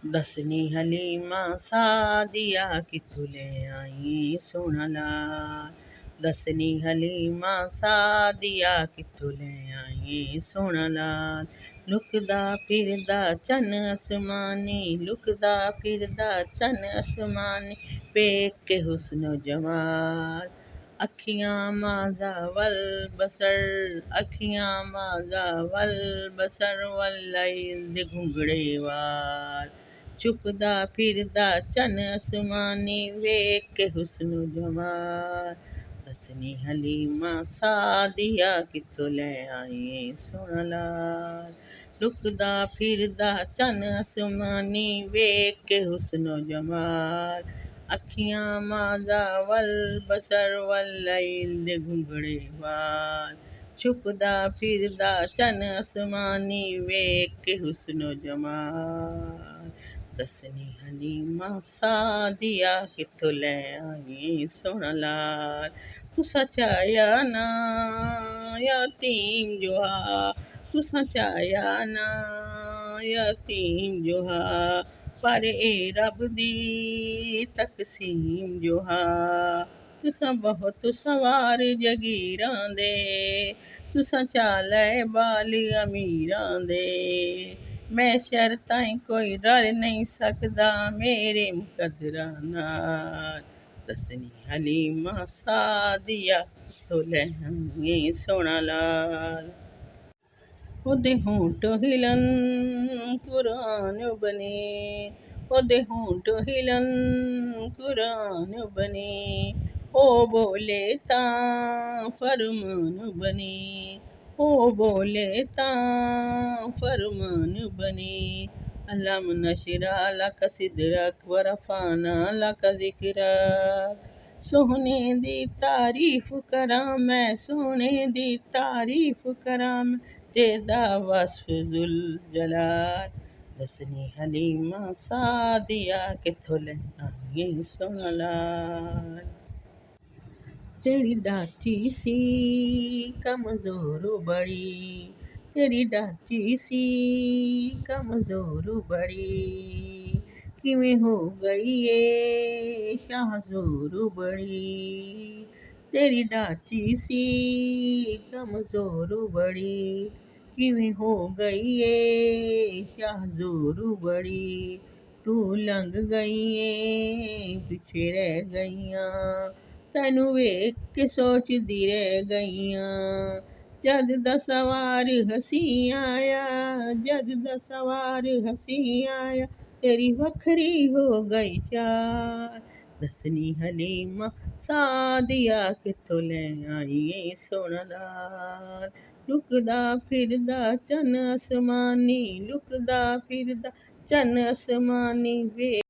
दसनी हलीमा सादिया कित्थों ले आई सोहना लाल। दसनी हलीमा सादिया कित्थों ले आई सोहना लाल। लुकदा फिरदा चन्न असमानी, लुकदा फिरदा चन्न असमानी, वेख के हुस्नो जमाल। अखियां माज़ा वल बसर, अखियां माज़ा वल बसर, वल्लैल दे घुंघड़े वाल। छुपदा फिरदा चन्न असमानी, वेख के हुस्नो जमाल। दसनी हलीमा सादिया कित्थों ले आई सोहना लाल। लुकदा फिरदा चन्न असमानी, वेख के हुस्नो जमाल। अखियां माज़ा वल बसर, वल्लैल दे घुंघड़े वाल। छुपदा फिरदा चन्न असमानी, वेख के हुस्नो जमाल। दसनी हलीमा सादिया कित्थों ले आई सोहना लाल। तुसा चाया ना यतीम जोहा, तुसा चाया ना यतीम जोहा, पर ए रब दी तकसीम जोहा। तुसा बहुत सवार जगीरां दे, तुसा चालै बाल अमीरां दे। मैं शर्तां कोई रल नहीं सकदा मेरे मुकद्दरां नाल। दसनी हलीमा सादिया कित्थों ले आई सोहना लाल। ओदे होंठ हिलन कुरान बने, ओदे होंठ हिलन कुरान बने, ओ बोले तां फरमान बने, ओ बोले तां फरमान बने। अलम नशरा लक सिदरक वरफाना लक जिक्रक। सोहने दी तारीफ करां मैं, सोहने दी तारीफ करां मैं, तेदा वस्फ जुल जलाल। दसनी हलीमा सादिया कित्थों ले आई सोहना लाल। तेरी डाची सी कमज़ोर बड़ी, तेरी डाची सी कमज़ोर बड़ी, किवें हो गई ए शाहज़ोर बड़ी। तेरी डाची सी कमज़ोर बड़ी, किवें हो गई ए शाहज़ोर बड़ी। तू लंघ गई ए पिछे रह गईयां, तैनू वेख के सोचदी रह गईयां। जद दा सवार हसी आया, जद दा सवार हसी आया, तेरी वखरी हो गई चाल। दसनी हलीमा सादिया कित्थों ले आई सोहना लाल। लुकदा फिरदा चन्न असमानी, लुकदा फिरदा चन्न असमानी, वे